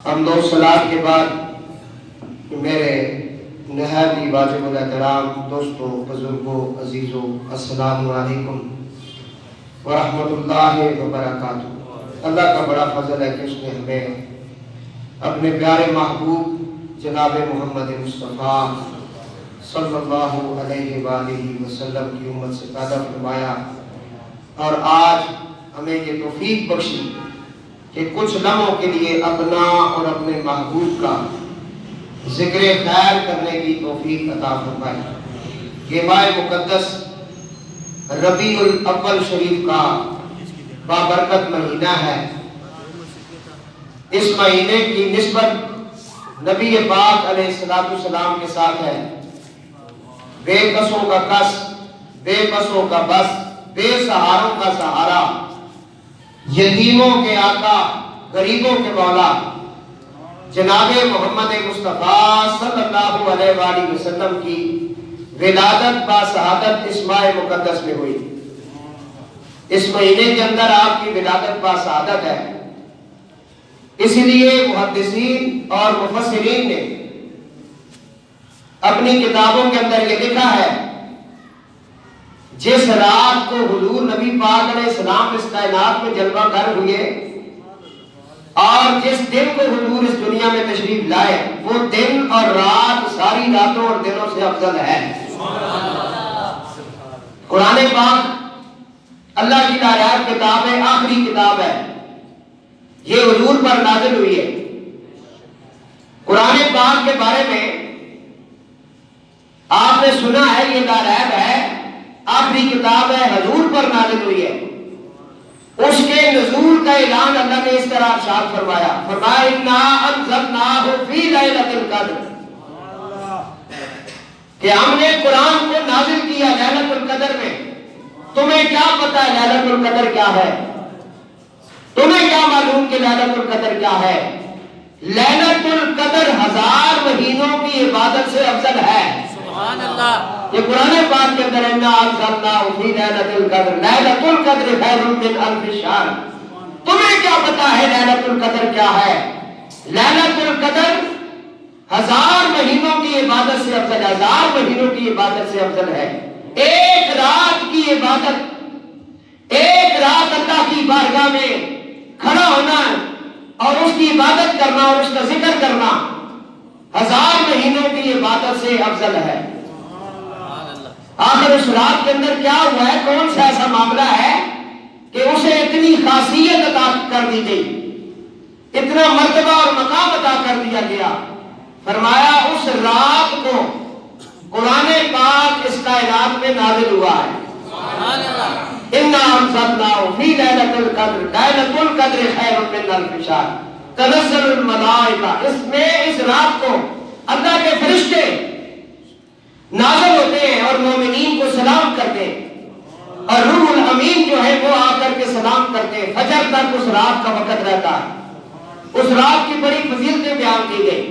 حمد و صلات کے بعد میرے نہایت ہی واجب الاحترام دوستوں، بزرگوں، عزیزوں، السلام علیکم ورحمۃ اللہ وبرکاتہ۔ اللہ کا بڑا فضل ہے کہ اس نے ہمیں اپنے پیارے محبوب جناب محمد مصطفیٰ صلی اللہ علیہ وآلہ وسلم کی امت سے پیدا فرمایا، اور آج ہمیں یہ توفیق بخشی کہ کچھ لمحوں کے لیے اپنا اور اپنے محبوب کا ذکر خیر کرنے کی توفیق عطا فرمائی۔ یہ ماہ مقدس ربیع الاول شریف کا بابرکت مہینہ ہے۔ اس مہینے کی نسبت نبی پاک علیہ السلام کے ساتھ ہے۔ بے کسوں کا کس، بے بسوں کا بس، بے سہاروں کا سہارا، یتیموں کے آقا، غریبوں کے مولا جناب محمد مصطفیٰ صلی اللہ علیہ وآلہ وسلم کی ولادت با سعادت اس ماہ مقدس میں ہوئی۔ اس مہینے کے اندر آپ کی ولادت با سعادت ہے، اس لیے محدثین اور مفسرین نے اپنی کتابوں کے اندر یہ لکھا ہے، جس رات کو حضور نبی پاک علیہ السلام اس کائنات میں جلوہ گر ہوئے اور جس دن کو حضور اس دنیا میں تشریف لائے، وہ دن اور رات ساری راتوں اور دنوں سے افضل ہے۔ قرآن پاک اللہ کی نایاب کتاب ہے، آخری کتاب ہے، یہ حضور پر نازل ہوئی ہے۔ قرآن پاک کے بارے میں آپ نے سنا ہے، یہ نایاب ہے، آخری کتاب ہے، حضور پر نازل ہوئی ہے۔ اس کے نزول کا اعلان اللہ نے اس طرح ارشاد فرمایا، اِنَّا أَنزَلْنَاهُ فِي لَيْلَةِ الْقَدْرِ، کہ ہم نے قرآن کو نازل کیا لیلۃ القدر میں۔ تمہیں کیا پتا ہے لیلۃ القدر کیا ہے؟ تمہیں کیا معلوم کہ لیلۃ القدر کیا ہے؟ لیلۃ القدر 1000 مہینوں کی عبادت سے افضل ہے۔ سبحان اللہ۔ یہ قرآن پاک کے اندر اِنَّا أَنزَلْنَاهُ فِي لَيْلَةِ الْقَدْرِ لَيْلَةُ الْقَدْرِ خَيْرٌ مِّنْ أَلْفِ شَهْرٍ۔ تمہیں کیا پتا ہے لیلۃ القدر کیا ہے؟ لیلۃ القدر 1000 مہینوں کی عبادت سے افضل ہے، 1000 مہینوں کی عبادت سے افضل ہے۔ ایک رات کی عبادت، ایک رات اللہ کی بارگاہ میں کھڑا ہونا اور اس کی عبادت کرنا اور اس کا ذکر کرنا 1000 مہینوں کی عبادت سے افضل ہے۔ آخر اس رات کے اندر کیا ہوا ہے؟ کون سا ایسا معاملہ ہے کہ اسے اتنی خاصیت عطا کر دی گئی، اتنا مرتبہ اور مقام عطا کر دیا گیا؟ فرمایا اس رات کو قرآن پاک اس کائنات میں نازل ہوا ہے۔ اِنَّا أَنزَلْنَاهُ فِي لَيْلَةِ الْقَدْرِ لَيْلَةُ الْقَدْرِ خَيْرٌ مِّنْ أَلْفِ شَهْرٍ تَنَزَّلُ الْمَلَائِكَةُ، اس میں اس رات کو اللہ کے فرشتے نازل ہوتے ہیں اور مومنین کو سلام کرتے ہیں، اور روح الامین جو ہے وہ آ کر کے سلام کرتے ہیں۔ فجر تک اس رات کا وقت رہتا ہے۔ اس رات کی بڑی فضیلتیں بیان کی گئی۔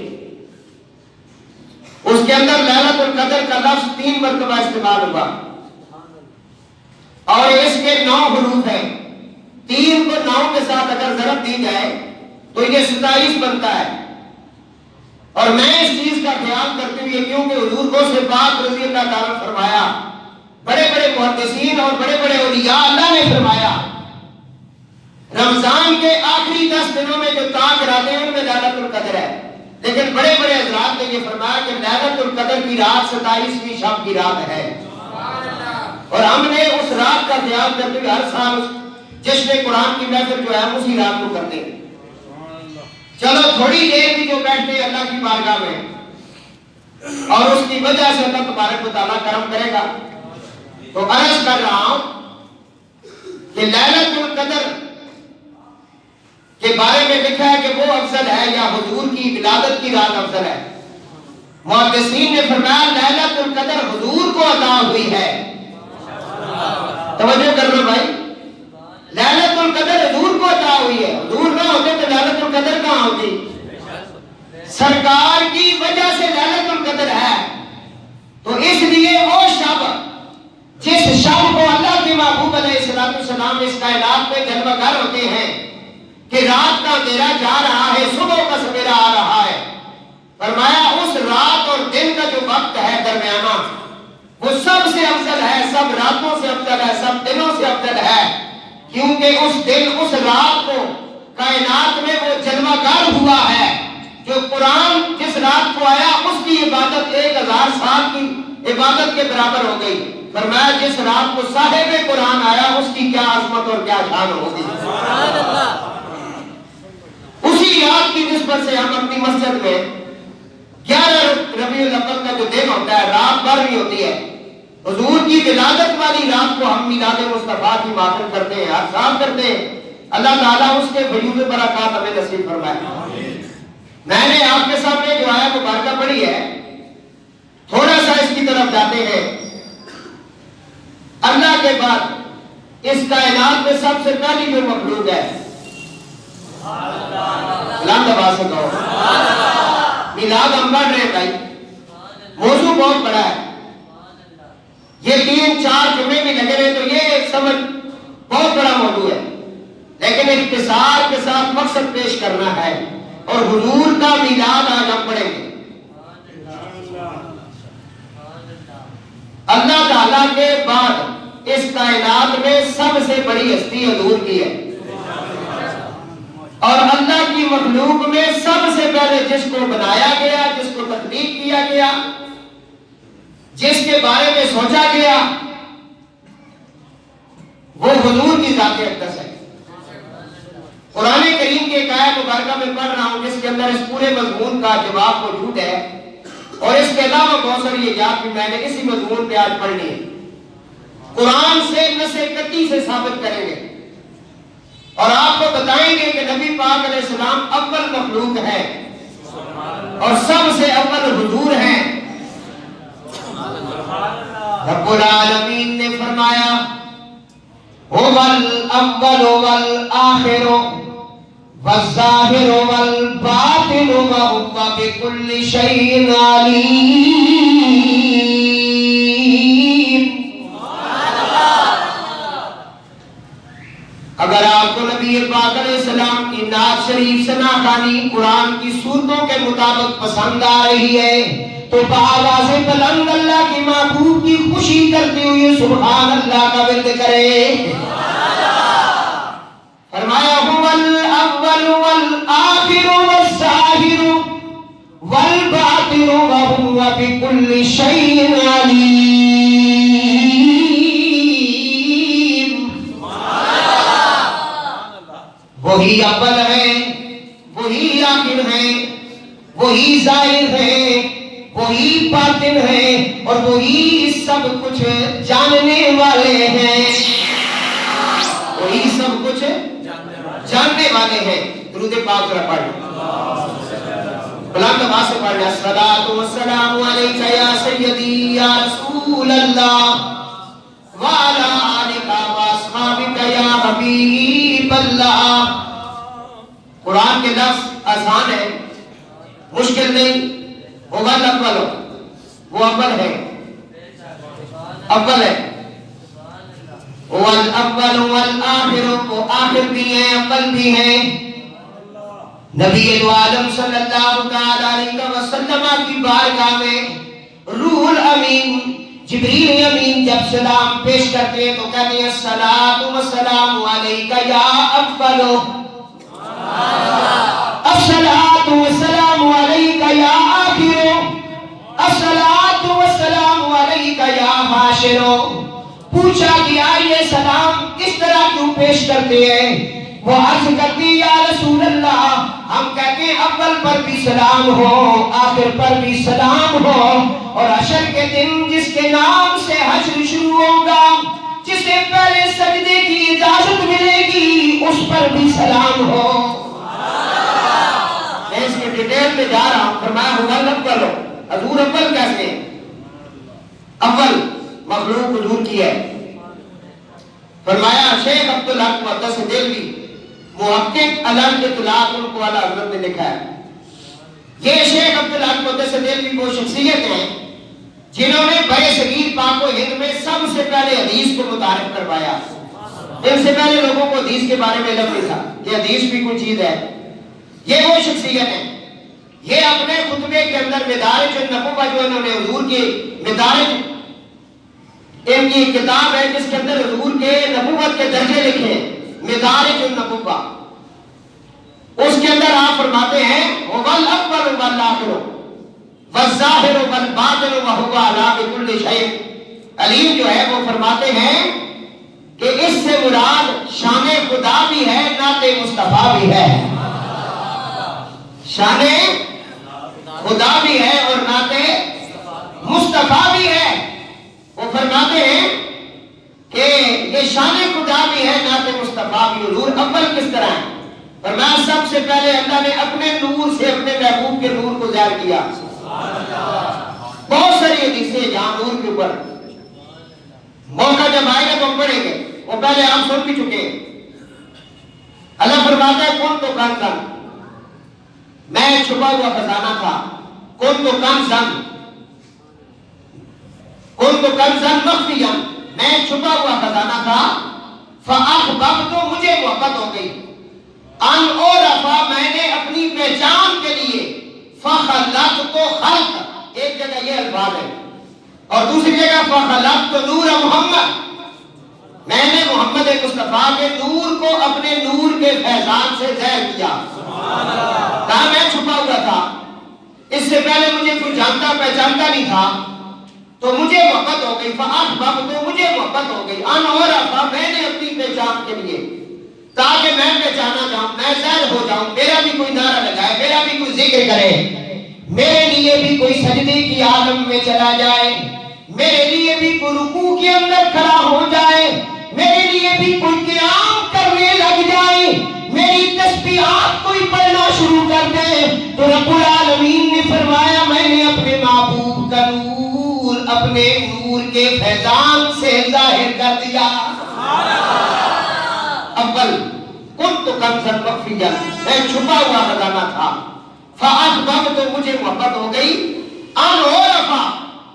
اس کے اندر لیلۃ القدر کا لفظ 3 مرتبہ استعمال ہوا، اور اس کے 9 حروف ہیں۔ 3 کو 9 کے ساتھ اگر ضرب دی جائے تو یہ 27 بنتا ہے۔ اور میں اس چیز کا خیال کرتے ہوئے، کیونکہ حضور کو سے پاک رضی اللہ تعالیٰ فرمایا، بڑے بڑے محدثین اور بڑے بڑے اولیاء اللہ نے فرمایا، رمضان کے آخری 10 دنوں میں جو تاج راتے ہیں ان میں لیلۃ القدر ہے، لیکن بڑے بڑے حضرات نے یہ فرمایا کہ لیلۃ القدر کی رات 27ویں شب کی رات ہے۔ اور ہم نے اس رات کا خیال کرتے ہوئے ہر سال جشن قرآن کی محفل جو ہے اسی رات کو کرتے ہیں۔ چلو تھوڑی دیر بھی جو بیٹھتے ہیں اللہ کی بارگاہ میں، اور اس کی وجہ سے اللہ تبارک و تعالیٰ کرم کرے گا، تو عرض کر رہا ہوں کہ لیلۃ القدر کے بارے میں لکھا ہے کہ وہ افضل ہے یا حضور کی ولادت کی رات افضل ہے۔ محدثین نے فرمایا لیلۃ القدر حضور کو عطا ہوئی ہے۔ توجہ کرنا بھائی، لیلۃ القدر حضور کو عطا ہوئی ہے۔ حضور نہ ہوتے تو لیلۃ القدر کہاں ہوتی؟ سرکار کی وجہ سے لیلۃ القدر ہے۔ تو اس لیے وہ شب جس شب کو اللہ کے محبوب علیہ السلام اس کائنات میں جلوہ گر ہوتے ہیں، کہ رات کا اندھیرا جا رہا ہے، صبح کا سویرا آ رہا ہے. فرمایا اس رات اور دن کا جو وقت ہے درمیانہ، وہ سب سے افضل ہے، سب راتوں سے افضل ہے، سب دنوں سے افضل ہے. کیونکہ اس دن، اس رات کو کائنات میں وہ جلوہ گر ہوا ہے. جو قرآن جس رات کو آیا اس کی عبادت 1000 سال کی عبادت کے برابر ہو گئی. فرمایا جس رات کو صاحب قرآن آیا اس کی کیا عظمت اور کیا شان ہوگی. اسی رات کی نسبت سے ہم اپنی مسجد میں 11 ربیع الاول کا جو دن ہوتا ہے، رات بھر بھی ہوتی ہے، حضور کی ولادت والی رات کو ہم میلاد مصطفیٰ کی محفل کرتے ہیں، ہر سال کرتے ہیں. اللہ تعالیٰ اس کے فیوض برکات ہمیں نصیب فرمائے. میں نے آپ کے سامنے جو آیا مبارکہ پڑھی ہے، تھوڑا سا اس کی طرف جاتے ہیں. اللہ کے بعد اس کائنات میں سب سے پہلی جو مخلوق ہے، سلام دبا سے کہو میلاد ہم پڑھ رہے ہیں بھائی، موضوع بہت بڑا ہے. یہ 3-4 جمعے بھی لگے رہے تو یہ سمجھ بہت بڑا موضوع ہے، لیکن اختصار کے ساتھ مقصد پیش کرنا ہے. اور حضور کا میلاد آج ہم پڑھیں گے. اللہ تعالیٰ کے بعد اس کائنات میں سب سے بڑی ہستی حضور کی ہے، اور اللہ کی مخلوق میں سب سے پہلے جس کو بنایا گیا، جس کو تخلیق کیا گیا، جس کے بارے میں سوچا گیا، وہ حضور کی ذات اقدس ہے. قرآن کریم کے ایک آیت مبارکہ میں پڑھ رہا ہوں جس کے اندر اس پورے مضمون کا جواب موجود ہے، اور اس کے علاوہ بہت ساری ایجاد بھی میں نے اسی مضمون پہ آج پڑھنی ہے. قرآن سے نص قطعی سے ثابت کریں گے اور آپ کو بتائیں گے کہ نبی پاک علیہ السلام اول مخلوق ہے اور سب سے اول حضور ہیں. رب العالمین نے فرمایا هو الأول والآخر والظاهر والباطن وهو بكل شيء عليم. اگر آپ کو نبی پاک علیہ السلام کی نعت شریف ثنا خوانی قرآن کی سورتوں کے مطابق پسند آ رہی ہے تو بآواز بلند اللہ کی محبوب کی خوشی کرتے ہوئے سبحان اللہ کا ورد کرے. فرمایا هو الاول والآخر والظاہر والباطن وهو بكل شيء علیم. وہی اول ہے، وہی آخر ہے، وہی ظاہر ہے، وہی باطن ہے، اور وہی سب کچھ جاننے والے ہیں. وہی سب کچھ جاننے والے ہیں. درود پاک ذرا پڑھ بلند آواز سے پڑھنا. الصلاۃ والسلام علیک یا سیدی یا رسول اللہ وعلی آلک واصحابک یا حبیب اللہ. قرآن کے لفظ آسان ہے، مشکل نہیں. وہ اول، وہ اول ہے، اول ہے. وہ الاول والآخر، وہ آخر بھی ہیں، اول بھی ہیں. نبی عالم صلی اللہ علیہ وسلم کی بارگاہ میں روح الامین جبریل امین جب سلام پیش کرتے ہیں تو کہتے ہیں الصلاۃ والسلام علیک یا اول، الصلاۃ والسلام علیک یا آخر، الصلاۃ والسلام علیک یا حاشر. پوچھا کہ یہ سلام اس طرح کیوں پیش کرتے ہیں؟ وہ عرض کرتی یا رسول اللہ ہم کہتے ہیں اول پر بھی سلام ہو، آخر پر بھی سلام ہو، اور حشر کے دن جس کے نام سے حشر شروع ہوگا، جسے پہلے سجدے کی اجازت ملے گی، اس پر بھی سلام ہو. میں اس کے ڈیٹیل میں جا رہا ہوں. فرمایا اول اول ہو. حضور اول کیسے ہیں؟ اول مخلوق حضور کی ہے. فرمایا شیخ عبدالحق محدث دہلوی محقق علم اطلاق ان کو اعلیٰ حضرت نے لکھا ہے. یہ شیخ عبدالحق محدث دہلوی وہ شخصیت ہیں جنہوں نے برے صغیر پاک و ہند میں سب سے پہلے حدیث کو متعارف کروایا. ان سے پہلے لوگوں کو حدیث کے بارے میں علم نہیں تھا کہ حدیث بھی کوئی چیز ہے. یہ وہ شخصیت ہے، یہ اپنے خطبے کے اندر مدارج النبوہ جو انہوں نے حضور کی مدارج، ان کی کتاب ہے جس کے اندر حضور کے نبوت کے درجے لکھے ہیں، مدارج النبوہ. اس کے اندر آپ فرماتے ہیں هو الاول والآخر والظاہر والباطن وهو علی بكل شیء. علیم جو ہے وہ فرماتے ہیں کہ اس سے مراد شان خدا بھی ہے، نعت مصطفیٰ بھی ہے. شان خدا بھی ہے اور نعت مصطفیٰ بھی ہے. وہ فرماتے ہیں کہ یہ شان خدا بھی ہے، نعت مصطفیٰ بھی. حضور اول کس طرح ہے؟ فرمایا سب سے پہلے اللہ نے اپنے نور سے اپنے محبوب کے نور کو ظاہر کیا. بہت ساری حدیثیں جہاں نور کے اوپر موقع جب آئے گا تو ہم پڑھیں گے، وہ پہلے آپ سن بھی چکے ہیں. اللہ فرماتا ہے کن تو کنزن، میں چھپا ہوا خزانہ تھا. کن تو کنزن، کن تو کنزن مخفیا، میں چھپا ہوا خزانہ تھا. فاحببت، تو مجھے محبت ہو گئی. ان عرفا، میں نے اپنی پہچان کے لیے. فخلقت تو خلق، ایک جگہ یہ الفاظ ہے اور دوسری جگہ فخلقت نور محمد، میں نے محمد مصطفیٰ کے نور کو اپنے نور کے فیضان سے ظاہر کیا. کہا میں چھپا ہوا تھا، اس سے پہلے مجھے کوئی جانتا پہچانتا نہیں تھا، تو مجھے محبت ہو گئی. فاحببت، تو مجھے محبت ہو گئی. ان عرفا، میں نے اپنی پہچان کے لیے، تاکہ میں پہچانا جاؤں، میں ظاہر ہو جاؤں، میرا بھی کوئی نعرہ لگائے، میرا بھی کوئی ذکر کرے، میرے لیے بھی کوئی سجدے کی عالم میں چلا جائے، میرے لیے بھی کوئی رکوع کے اندر کھڑا ہو جائے، میرے لیے بھی کوئی قیام کرنے لگ جائے، میری تسبیحات کوئی پڑھنا شروع کر دے. تو رب العالمین نے فرمایا میں نے اپنے محبوب کا نور اپنے نور کے فیضان سے ظاہر کر دیا. اول کنت کنزا مخفیا، میں چھپا ہوا خزانہ تھا. فاحببت، تو مجھے محبت ہو گئی. ان عرفا،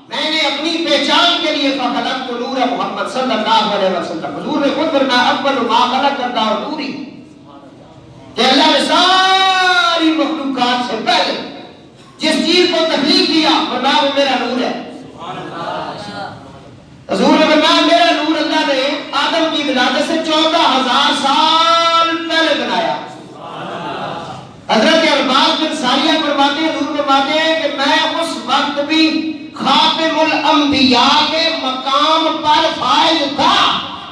میں نے اپنی پہچان کے لیے. فخلقت نور محمد صلی اللہ علیہ وسلم، حضور نے خود فرمایا اول ما خلق اللہ نوری، کہ اللہ نے ساری مخلوقات سے پہلے جس چیز کو تخلیق کیا فرمایا وہ میرا نور ہے. حضور نے فرمایا میرا نور اللہ نے آدم کی ولادت سے 14,000 سال پہلے بنایا. حضرت عباس بن ساریہ فرماتے ہیں، حضور فرماتے ہیں کہ میں اس وقت بھی خاتم الانبیاء کے مقام پر فائز تھا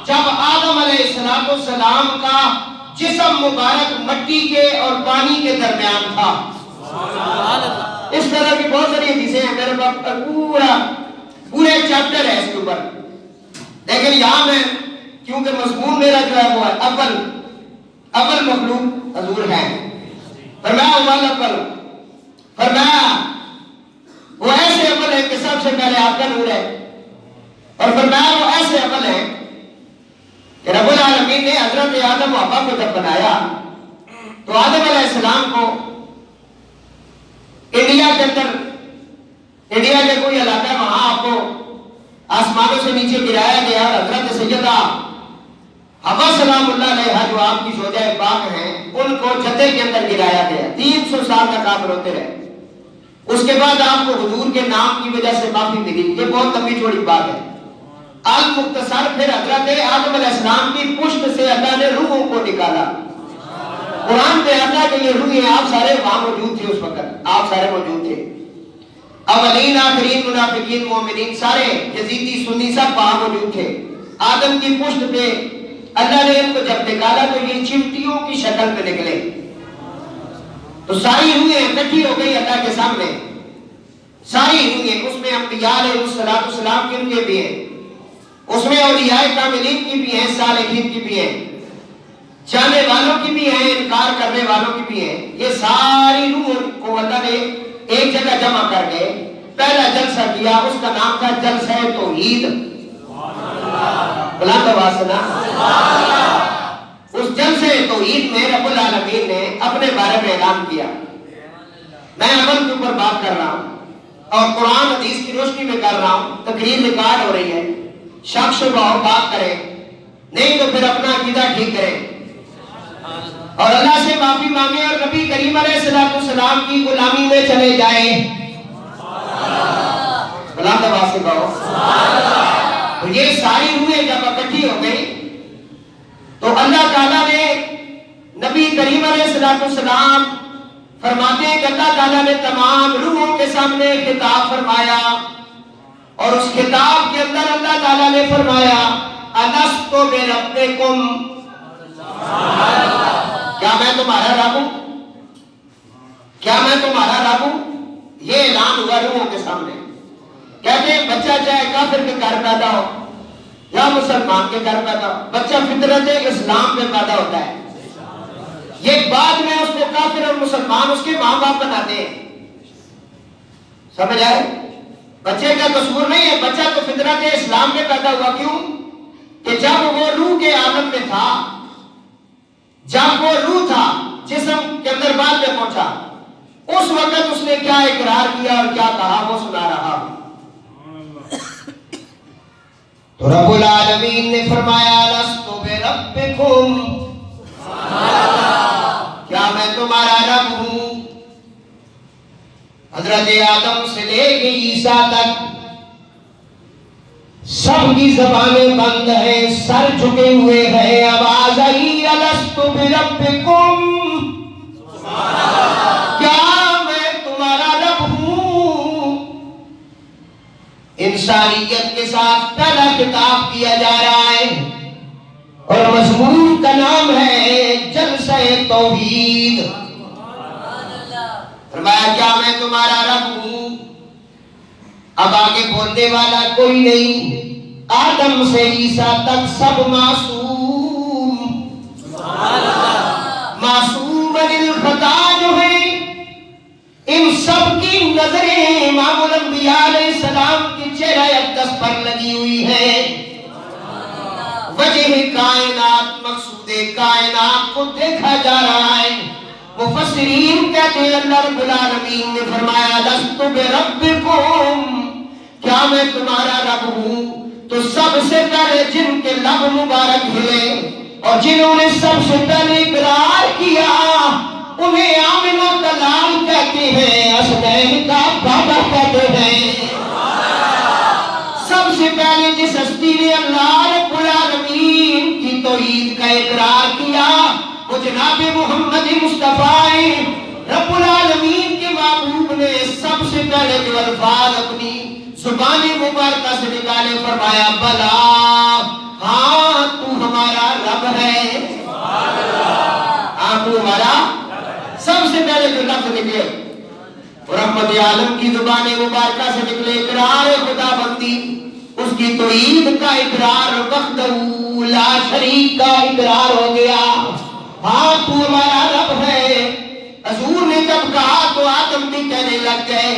جب آدم علیہ السلام کا جسم مبارک مٹی کے اور پانی کے درمیان تھا. اس طرح کی بہت ساری حدیثیں ہیں، میرے پاس پورے چیپٹر ہے اس کے اوپر، لیکن یہاں میں کیونکہ مضمون میرا جو ہے وہ ہے اول مخلوق حضور ہے. فرمایا اول اول، فرمایا وہ ایسے اول ہے کہ سب سے پہلے آپ کا نور ہے. اور فرمایا وہ ایسے اول ہے کہ رب العالمین نے حضرت آدم و حوا کو جب بنایا تو آدم علیہ السلام کو انڈیا کے اندر، انڈیا کے کوئی علاقہ ہے وہاں آپ کو آسمانوں سے نیچے گرایا گیا اور حضرت سیدہ حوا سلام اللہ علیہا جو آپ کی زوجہ پاک ہیں ان کو جدے کے اندر گرایا گیا. 300 سال تک آپ روتے رہے. اس کے بعد آپ کو حضور کے نام کی وجہ سے معافی ملی. یہ بہت لمبی چوڑی بات ہے. المختصر پھر حضرت آدم علیہ السلام کی پشت سے اللہ نے روحوں کو نکالا. قرآن میں آتا ہے کہ یہ روحیں آپ سارے وہاں موجود تھے، اس وقت آپ سارے موجود تھے. اولین آخرین منافقین مومنین سارے یزیدی سنی سب وہاں موجود تھے. آدم کی پشت پہ اللہ نے ان کو جب نکالا تو یہ چمٹیوں کی شکل میں نکلے. تو ساری روحیں اکٹھی ہو گئی اللہ کے سامنے. ساری روحیں، اس میں انبیاء علیہ السلام کی روحیں بھی ہیں، اس میں اولیاء کاملین کی بھی ہیں، صالحین کی بھی ہیں، جانے والوں کی بھی ہیں، انکار کرنے والوں کی بھی ہیں. یہ ساری روحوں کو اللہ نے ایک جگہ جمع کر کے پہلا جلسہ کیا. اس کا نام تھا جلسہ توحید. بلند آواز سے نا. اس جلسے توحید میں رب العالمین نے اپنے بارے میں اعلان کیا. میں عمل کے اوپر بات کر رہا ہوں اور قرآن حدیث کی روشنی میں کر رہا ہوں. تقریر ریکارڈ ہو رہی ہے، شک شبہ بات کریں نہیں تو پھر اپنا عقیدہ ٹھیک کریں اور اللہ سے معافی مانگیں اور نبی کریم علیہ السلام کی غلامی میں چلے جائیں. اللہ دبا سے کہو. تو یہ ساری روحیں جب اکٹھی ہو گئی تو اللہ تعالیٰ نے نبی کریم علیہ السلام فرماتے ہیں کہ اللہ تعالیٰ نے تمام روحوں کے سامنے خطاب فرمایا اور اس خطاب کے اندر اللہ تعالیٰ نے فرمایا الست بربکم، کیا میں تمہارا رب ہوں؟ کیا میں تمہارا رب ہوں؟ یہ اعلان ہوا روحوں کے سامنے. کہتے ہیں بچہ چاہے کافر کے گھر پیدا ہو یا مسلمان کے گھر پیدا ہو، بچہ فطرت اسلام میں پیدا ہوتا ہے. یہ بعد میں اس کو کافر اور مسلمان اس کے ماں باپ بناتے ہیں. سمجھ آئے؟ بچے کا قصور نہیں ہے، بچہ تو فطرت اسلام میں پیدا ہوا. کیوں؟ کہ جب وہ روح کے عالم میں تھا، جب وہ روح تھا جسم کے اندر بعد میں پہنچا، اس وقت اس نے کیا اقرار کیا اور کیا کہا وہ سنا رہا. تو رب العالمین نے فرمایا لست بربکم، کیا میں تمہارا رب ہوں؟ حضرت آدم سے لے کے عیسیٰ تک سب کی زبانیں بند ہیں، سر جھکے ہوئے ہیں. آواز آئی الست بربکم، کیا میں تمہارا رب ہوں؟ انسانیت کے ساتھ پہلا خطاب کیا جا رہا ہے اور مضمون کا نام ہے جلسہ توحید. فرمایا کیا میں تمہارا رب ہوں؟ اب آگے بولنے والا کوئی نہیں، آدم سے عیسیٰ تک سب معصوم، معصوم الخطا جو ہیں، ان سب کی نظریں امام الانبیاء علیہ السلام کی چہرہ اقدس پر لگی ہوئی ہیں. وجہ کائنات، مقصود کائنات کو دیکھا جا رہا ہے. مفسرین کہتے ہیں اللہ رب العالمین نے فرمایا لست بربکم، کیا میں تمہارا رب ہوں؟ تو سب سے پہلے جن کے لب مبارک ہلے اور جنہوں نے سب سے پہلے اقرار کیا انہیں آمنہ کا لال کہتے ہیں، حسنین کا بابا کہتے ہیں. سب سے پہلے جس ہستی نے اللہ رب العالمین کی توحید کا اقرار کیا وہ جناب محمد مصطفیٰ رب العالمین کے محبوب نے سب سے پہلے جو الفاظ اپنی زبان مبارکہ سے نکالے فرمایا بلا، ہاں تو ہمارا رب ہے. ہاں تو ہمارا، سب سے پہلے جو لفظ نکلے رحمت عالم کی زبان مبارکہ سے نکلے اقرار خدا بندی، اس کی توحید کا اقرار، وحدہ لا شریک کا اقرار ہو گیا. ہاں تو ہمارا رب ہے. حضور نے جب کہا تو آدم بھی کہنے لگ گئے،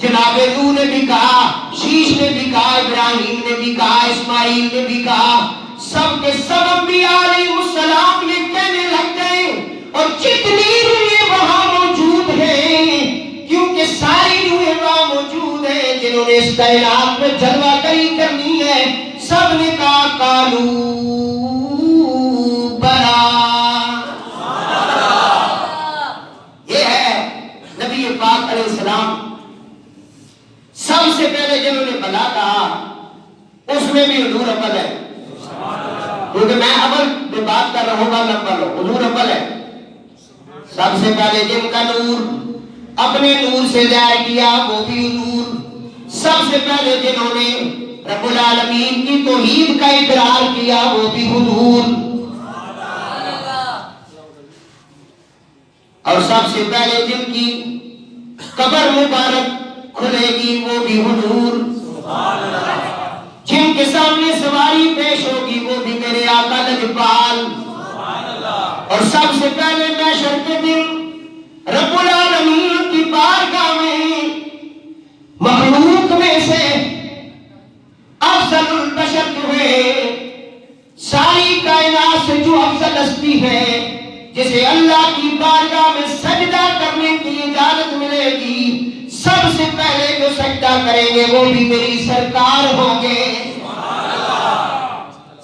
جناب نوح نے بھی کہا، شیش نے بھی کہا، ابراہیم نے بھی کہا، اسماعیل نے بھی کہا، سب کے سب انبیاء علیہ السلام یہ کہنے لگ گئے. اور جتنی روحیں وہاں موجود ہیں، کیونکہ ساری روحیں وہاں موجود ہیں جنہوں نے اس کائنات میں جلوہ گری کرنی ہے، سب نے کہا قالوا بلا. یہ ہے نبی پاک علیہ السلام. سب سے پہلے جنہوں نے بلا کہا اس میں بھی حضور اول ہے، کیونکہ میں اول میں بات کر رہا ہوں گا لمبا لو، حضور اول ہے. سب سے پہلے جن کا نور اپنے نور سے ظاہر کیا وہ بھی حضور. سب سے پہلے جنہوں نے رب العالمین کی توحید کا اقرار کیا وہ بھی حضور. اور سب سے پہلے جن کی قبر مبارک کھلے گی وہ بھی حضور. جن کے سامنے سواری پیش ہوگی وہ بھی میرے آقا لجپال. اور سب سے پہلے محشر کے دن رب العالمین کی بارگاہ میں مخلوق میں سے افضل البشر جو ہے، ساری کائنات سے جو افضل ہستی ہے، جسے اللہ کی بارگاہ میں سجدہ کرنے کی اجازت ملے گی، سب سے پہلے جو سجدہ کریں گے وہ بھی میری سرکار ہوں گے.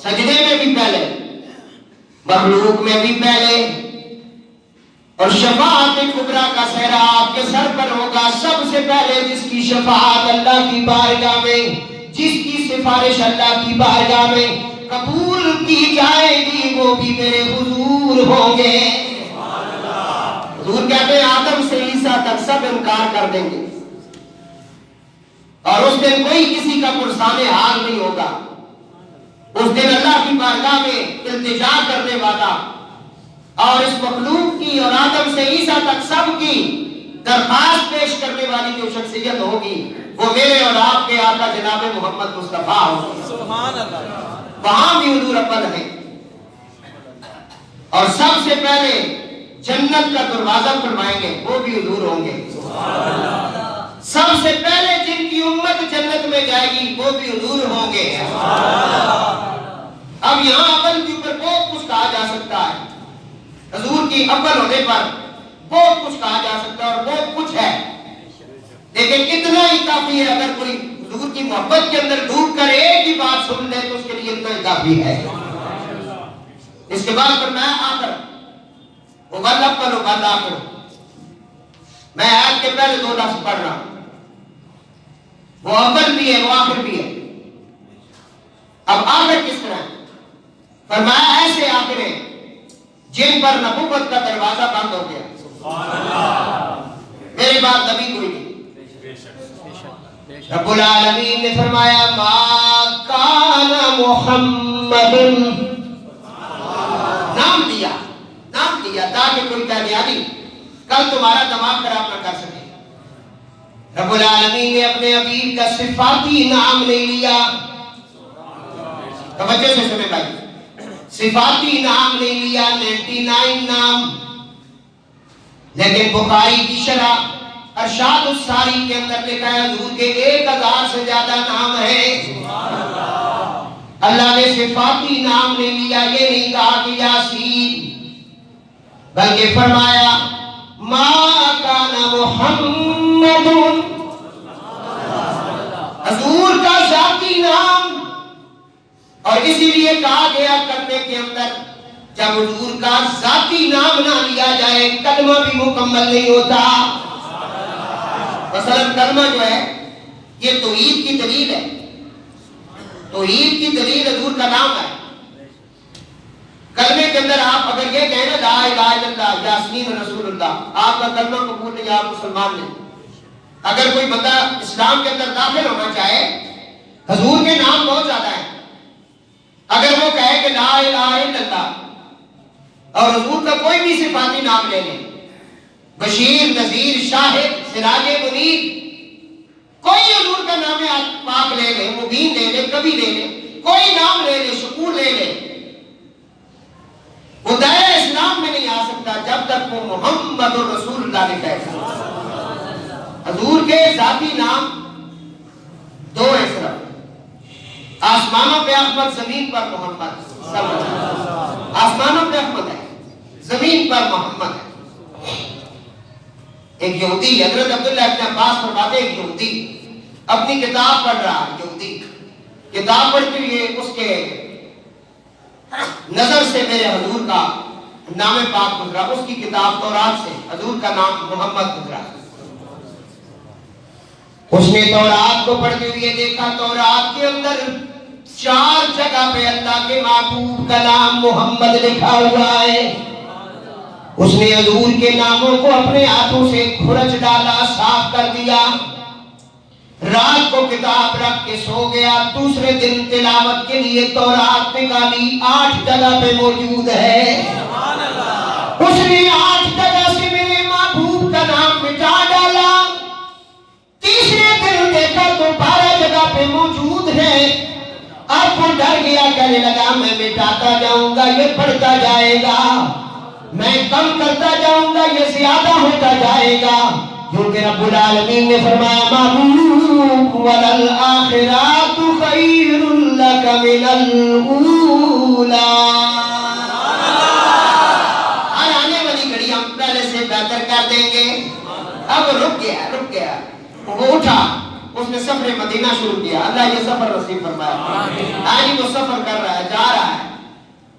سجدے میں بھی پہلے مخلوق میں بھی پہلے، اور شفاعت کبریٰ کا صحرا آپ کے سر پر ہوگا۔ سب سے پہلے جس کی شفاعت اللہ کی بارگاہ میں، جس کی سفارش اللہ کی بارگاہ میں قبول کی جائے گی، وہ بھی میرے حضور ہوں گے۔ حضور کہتے ہیں آدم سے عیسیٰ تک سب انکار کر دیں گے، اور اس دن کوئی کسی کا پرسان حال نہیں ہوگا۔ اس دن اللہ کی بارگاہ میں التجا کرنے والا اور اس مخلوق کی اور آدم سے عیسیٰ تک سب کی درخواست پیش کرنے والی جو شخصیت ہوگی، وہ میرے اور آپ کے آقا جناب محمد مصطفیٰ ہوگی۔ سبحان اللہ۔ وہاں بھی حضور اول ہیں، اور سب سے پہلے جنت کا دروازہ کھلوائیں گے، وہ بھی حضور ہوں گے۔ سب سے پہلے جن کی امت جنت میں جائے گی، وہ بھی حضور ہوں گے۔ اب یہاں اول کے اوپر بہت کچھ کہا جا سکتا ہے، حضور کی اول ہونے پر بہت کچھ کہا جا سکتا ہے اور بہت کچھ ہے، لیکن اتنا ہی کافی ہے۔ اگر کوئی حضور کی محبت کے اندر ڈوب کر ایک ہی بات سن لے تو اس کے لیے اتنا ہی کافی ہے۔ اس کے بعد فرمایا آخر اول اول اول آخر، میں آیت کے پہلے دو لفظ پڑھ رہا ہوں، وہ اول بھی ہے وہ آخر بھی ہے۔ اب آخر کس طرح ہے؟ فرمایا ایسے آخر ہیں جن پر نبوت کا دروازہ بند ہو گیا۔ میرے بعد نبی کوئی نہیں۔ رب العالمین نے فرمایا ما کان محمد، نام دیا تاکہ کوئی کامیابی کل تمہارا دماغ خراب نہ کر سکے۔ رب العالمین نے اپنے حبیب کا صفاتی نام نہیں لیا، توجہ سے سنیں بھائی، صفاتی نام نہیں لیا، 99 نام، لیکن بخاری کی شرح ارشاد الساری کے اندر لکھا ہے حضور کے 1000 سے زیادہ نام ہیں۔ اللہ نے صفاتی نام نہیں لیا، یہ نہیں کہا کہ یاسین، بلکہ فرمایا ما کان محمد، حضور کا ذاتی نام، اور اسی لیے کہا گیا کرنے کے اندر جب حضور کا ذاتی نام نہ لیا جائے کلمہ بھی مکمل نہیں ہوتا۔ مثلا کلمہ جو ہے یہ توحید کی دلیل ہے، توحید کی دلیل حضور کا نام ہے۔ کلمے کے اندر آپ اگر یہ کہیں نا لا الہ الا اللہ یاسین رسول اللہ، آپ کا کلمہ قبول نہیں، آپ مسلمان نہیں۔ اگر کوئی بندہ اسلام کے اندر داخل ہونا چاہے، حضور کے نام بہت زیادہ ہیں، اگر وہ کہے کہ لا الہ الا اللہ اور حضور کا کوئی بھی صفاتی نام لے لیں، بشیر، نذیر، شاہد، سراج منیر، کوئی حضور کا نام پاک لے لیں، مبین لے لیں، کبھی لے لیں، کوئی نام لے لیں، شکور لے لیں، وہ دائرہ اسلام میں نہیں آ سکتا جب تک وہ محمد رسول اللہ نے کہا۔ حضور کے ذاتی نام دو ہیں صرف، آسمانوں پہ احمد، زمین پر محمد صلی اللہ علیہ وسلم۔ آسمانوں پہ احمد ہے، زمین پر محمد ہے۔ ایک یہودی حضرت عبداللہ ابن عباس فرماتے ہیں، ایک یہودی اپنی کتاب پڑھ رہا ہے، یہودی کتاب پڑھتے ہوئے اس کے نظر سے میرے حضور کا نام پاک گزرا، اس کی کتاب تورات سے حضور کا نام محمد گزرا۔ اس نے تورات کو پڑھتے ہوئے دیکھا، تورات کے اندر 4 جگہ پہ اللہ کے محبوب کا نام محمد لکھا ہوا ہے۔ اس نے حضور کے ناموں کو اپنے ہاتھوں سے کھرچ ڈالا، صاف کر دیا، رات کو کتاب رکھ کے سو گیا، دوسرے دن تلاوت کے لیے تورات نکالی، 8 جگہ پہ موجود ہے۔ اس نے 8 جگہ سے میرے محبوب کا نام مٹا ڈالا، تیسرے دن دیکھا تو 12 جگہ پہ موجود ہے۔ اب وہ ڈر گیا، کہنے لگا میں مٹاتا جاؤں گا یہ بڑھتا جائے گا، میں کم کرتا جاؤں گا یہ زیادہ ہوتا جائے گا، کیونکہ رب العالمین نے فرمایا محبوب وَلَلْآخِرَاتُ خَيْرٌ لَكَ مِنَ الْأُولَى، اور آنے والی گھڑی ہم پہلے سے بہتر کر دیں گے۔ اب رک گیا، وہ اٹھا، اس نے سفر مدینہ شروع کیا۔ اللہ یہ سفر نصیب فرمایا۔ آج وہ سفر کر رہا ہے، جا رہا ہے،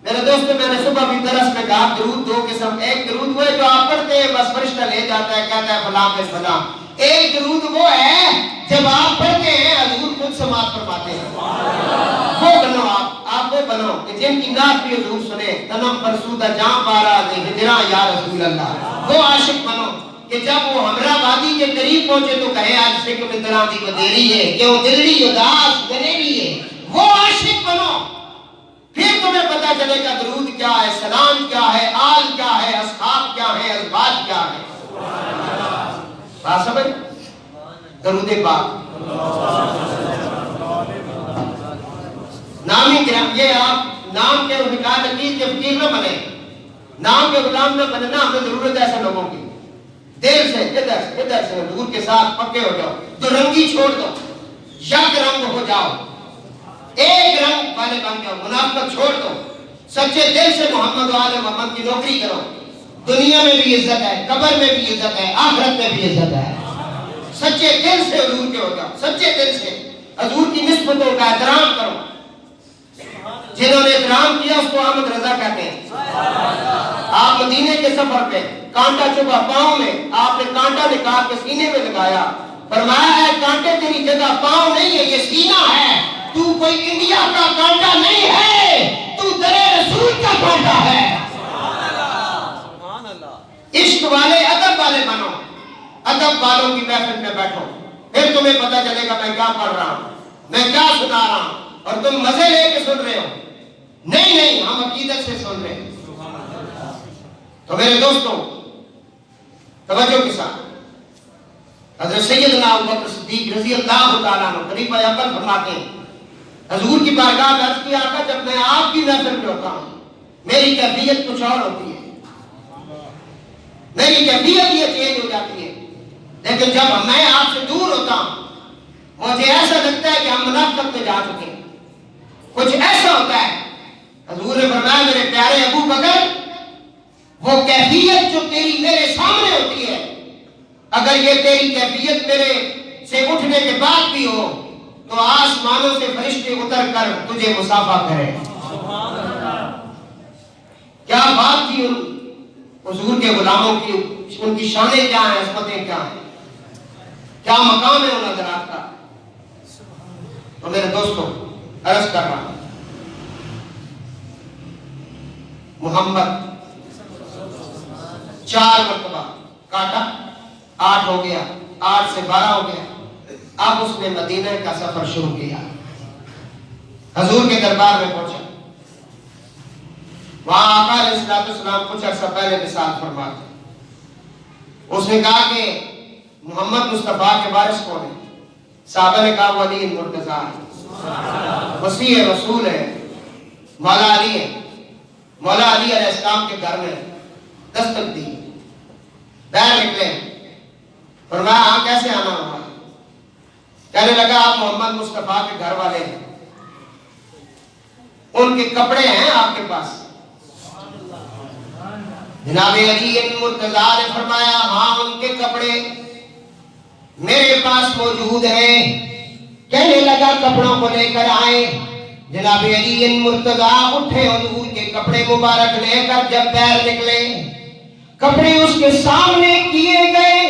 میرے دوستو میں نے صبح بھی درس میں کہا درود دو قسم، ایک درود وہ ہے جو آپ پڑھتے ہیں بس فرشتہ لے جاتا ہے کہتا ہے فلاں پہ فلاں، ایک درود وہ ہے جب آپ پڑھتے ہیں حضور خود سماعت فرماتے ہیں، وہ بنو آپ وہ بنو کہ جن کی نعت بھی حضور سنے، تنم فرسودہ جاں پارا دے ہجراں یا رسول اللہ، وہ عاشق بنو کہ جب وہ ہمراہ وادی کے قریب پہنچے تو کہے آج سے کہ طرح دی بدیری ہے کہ وہ دلڑی اداس دلیری ہے، وہ عاشق بنو، پھر تمہیں پتا چلے گا درود کیا ہے، سلام کیا ہے، آل کیا ہے، اصحاب کیا ہے، ازواج کیا ہے۔ بات سمجھ؟ درود پاک نامی کرام، یہ آپ نام کے نکال لکیر کے فقیر نہ بنے، نام کے غلام نہ بننا، ہمیں ضرورت ہے ایسے لوگوں کی، دل سے ادھر سے حضور کے ساتھ پکے ہو جاؤ، تو رنگی چھوڑ دو، یک رنگ ہو جاؤ، ایک رنگ والے بن جاؤ، منافقت چھوڑ دو، سچے دل سے محمد و آل محمد کی نوکری کرو، دنیا میں بھی عزت ہے، قبر میں بھی عزت ہے، آخرت میں بھی عزت ہے، سچے دل سے حضور کے ہو جاؤ، سچے دل سے حضور کی نسبتوں کا احترام کرو، جنہوں نے احترام کیا اس کو احمد رضا کہتے ہیں۔ آپ مدینے کے سفر پہ کانٹا چبھا پاؤں میں، آپ نے کانٹا نکال کے سینے میں لگایا، فرمایا ہے کانٹے تیری جگہ پاؤں نہیں ہے، یہ سینہ ہے، تو کوئی انڈیا کا کانٹا نہیں ہے، تو درے رسول کا کانٹا ہے۔ عشق والے ادب والے بنو، ادب والوں کی محفل میں بیٹھو، پھر تمہیں پتہ چلے گا میں کیا پڑھ رہا ہوں، میں کیا سنا رہا ہوں، اور تم مزے لے کے سن رہے ہو، نہیں ہم عقیدت سے سن رہے ہیں۔ تو میرے دوستوں توجہ کے ساتھ حضرت سیدنا ابوبکر صدیق رضی اللہ تعالیٰ عنہ خلیفہ اول فرماتے ہیں، حضور کی بارگاہ میں عرض کیا آقا جب میں آپ کی محفل میں ہوتا ہوں میری کیفیت کچھ اور ہوتی ہے، میری کیفیت یہ چینج ہو جاتی ہے، لیکن جب میں آپ سے دور ہوتا ہوں مجھے ایسا لگتا ہے کہ ہم منافقت میں جا چکے ہیں، کچھ ایسا ہوتا ہے۔ حضور نے فرمایا میرے پیارے ابو بکر وہ کیفیت جو تیری میرے سامنے ہوتی ہے، اگر یہ تیری کیفیت میرے سے اٹھنے کے بعد بھی ہو تو آسمانوں سے فرشتے اتر کر تجھے مصافحہ کریں۔ کیا بات تھی ان حضور کے غلاموں کی، ان کی شانیں کیا ہیں، عظمتیں کیا ہیں، کیا مقام ہے ان حضرات کا۔ تو میرے دوستوں عرض کر رہا ہوں محمد 4 مرتبہ کاٹا، 8 ہو گیا، 8 سے 12 ہو گیا، اب اس نے مدینہ کا سفر شروع کیا، حضور کے دربار میں پہنچا، وہاں آقا علیہ السلام کچھ عرصہ پہلے وصال فرما گئے۔ اس نے کہا کہ محمد مصطفیٰ کے وارث کون ہے؟ صحابہ نے کہا وہ علی مرتضیٰ ہے، مسیح رسول ہے، مولا علی ہے۔ مولا علی علیہ السلام کے گھر میں دستک دی، باہر نکلے، فرمایا ہاں کیسے آنا ہوا؟ کہنے لگا آپ محمد مصطفیٰ کے گھر والے ہیں، ان کے کپڑے ہیں آپ کے پاس؟ جناب علی مرتضیٰ نے فرمایا ہاں ان کے کپڑے میرے پاس موجود ہیں۔ کہنے لگا کپڑوں کو لے کر آئے۔ جناب علی مرتضیٰ اٹھے، حضور کے کپڑے مبارک لے کر جب باہر نکلے، کپڑے اس کے سامنے کیے گئے،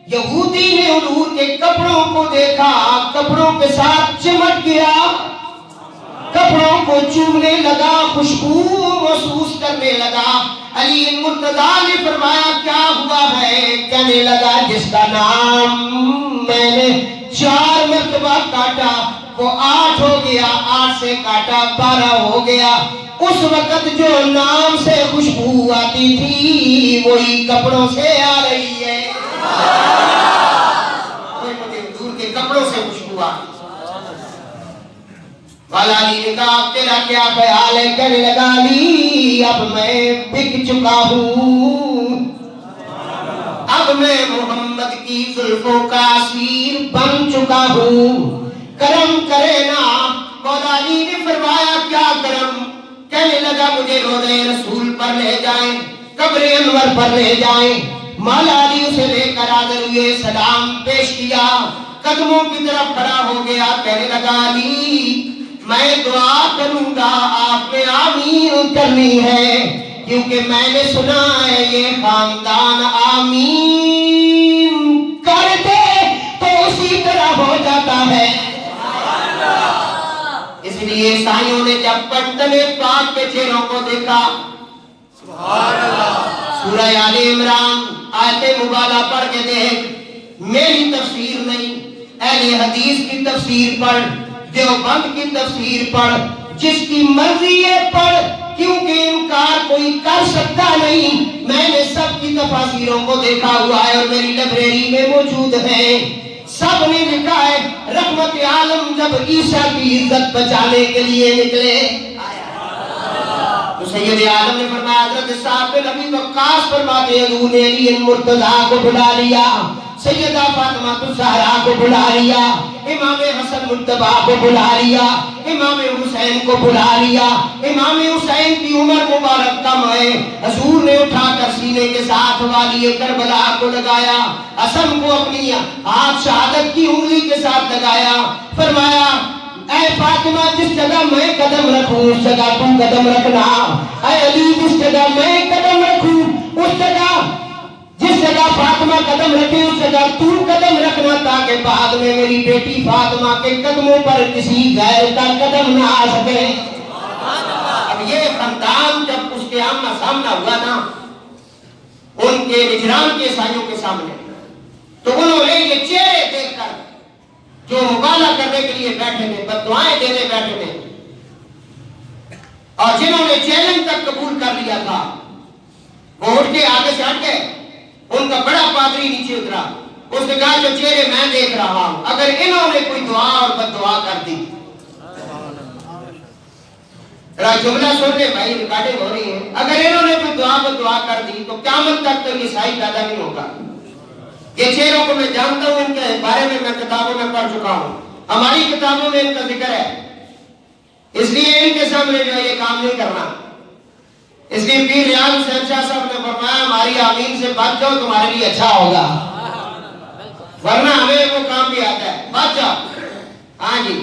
یہودی نے حضور کے کپڑوں کو دیکھا، کپڑوں کے ساتھ چمٹ گیا، کپڑوں کو چومنے لگا، خوشبو محسوس کرنے لگا۔ علی مرتضیٰ نے فرمایا کیا ہوا ہے؟ کہنے لگا جس کا نام میں نے 4 مرتبہ کاٹا وہ 8 ہو گیا، 8 سے کاٹا 12 ہو گیا، اس وقت جو نام سے خوشبو آتی تھی وہی کپڑوں سے آ رہی ہے، مجھے حضور کے کپڑوں سے خوشبو آ رہی ہے۔ والا علی نے کہا اب تیرا کیا خیال ہے؟ کہنے لگا علی اب میں بک چکا ہوں، اب میں محمد کی زلفوں کا اسیر بن چکا ہوں، کرم کرے نا۔ مولا علی نے فرمایا کیا کرم؟ کہنے لگا مجھے روضہ رسول پر لے جائیں، قبر انور پر لے جائیں۔ مولا علی اسے لے کر حاضر ہوئے، سلام پیش کیا، قدموں کی طرف کھڑا ہو گیا، کہنے لگا علی میں دعا کروں گا آپ نے آمین کرنی ہے، کیونکہ میں نے سنا ہے یہ خاندان آمین کر دے تو اسی طرح ہو جاتا ہے۔ اس لیے عیسائیوں نے جب پٹن پاک کے چہروں کو دیکھا، سورہ آل عمران آیت مبالہ پڑھ کے دیکھ، میری تفسیر نہیں، اہل حدیث کی تفسیر پڑھ، دیوبند کی تفسیر پڑھ، جس کی مرضی ہے پڑھ، کیونکہ انکار کوئی کر سکتا نہیں۔ میں نے سب کی تفاسیروں کو دیکھا ہوا ہے اور میری لائبریری میں موجود ہے، سب نے لکھا ہے رحمت عالم جب عیسیٰ کی عزت بچانے کے لیے نکلے تو سید عالم نے فرمایا، حضرت صاحب بن ابی وقاص فرماتے ہیں حضور نے علی مرتضیٰ کو بلا لیا، سیدہ فاطمہ الزہرا کو بلا لیا، امام حسن مجتبی کو بلا لیا، امام حسین کو بلا لیا۔ امام حسین کی عمر مبارک کم ہے، حضور نے اٹھا کر سینے کے ساتھ والی کربلا کو لگایا، حسن کو اپنی ہاتھ شہادت کی انگلی کے ساتھ لگایا، فرمایا اے فاطمہ جس جگہ میں قدم رکھوں اس جگہ تم قدم رکھنا، اے علی جس جگہ میں قدم رکھوں اس جگہ، جس جگہ فاطمہ قدم رکھے اس جگہ تو قدم رکھنا، تاکہ بعد میں میری بیٹی فاطمہ کے قدموں پر کسی غیر کا قدم نہ آ سکے۔ اب یہ خاندان جب اس کے آمنا سامنا ہوا نا ان کے نجران کے عیسائیوں کے سامنے، تو انہوں نے یہ چہرے دیکھ کر جو مبالغہ کرنے کے لیے بیٹھے تھے، بددعائیں دینے بیٹھے تھے، اور جنہوں نے چیلنج تک قبول کر لیا تھا، وہ اٹھ کے آگے سے ہٹ گئے۔ ان کا بڑا پادری نیچے اترا، اس نے کہا جو چہرے میں دیکھ رہا ہوں اگر انہوں نے کوئی دعا اور بد دعا کر دی، جملہ سن لے بھائی، ریکارڈنگ ہو رہی ہے، اگر انہوں نے کوئی دعا بد دعا کر دی تو قیامت تک تو عیسائی پیدا نہیں ہوگا۔ یہ چہروں کو میں جانتا ہوں، ان کے بارے میں کتابوں میں پڑھ چکا ہوں، ہماری کتابوں میں ان کا ذکر ہے، اس لیے ان کے سامنے جو ہے یہ کام نہیں کرنا۔ اس لیے پیر ریاض حسین شاہ صاحب نے فرمایا ہماری آمین سے بچ جاؤ تمہارے لیے اچھا ہوگا، ورنہ ہمیں وہ کام بھی آتا ہے، بچ جاؤ۔ ہاں جی،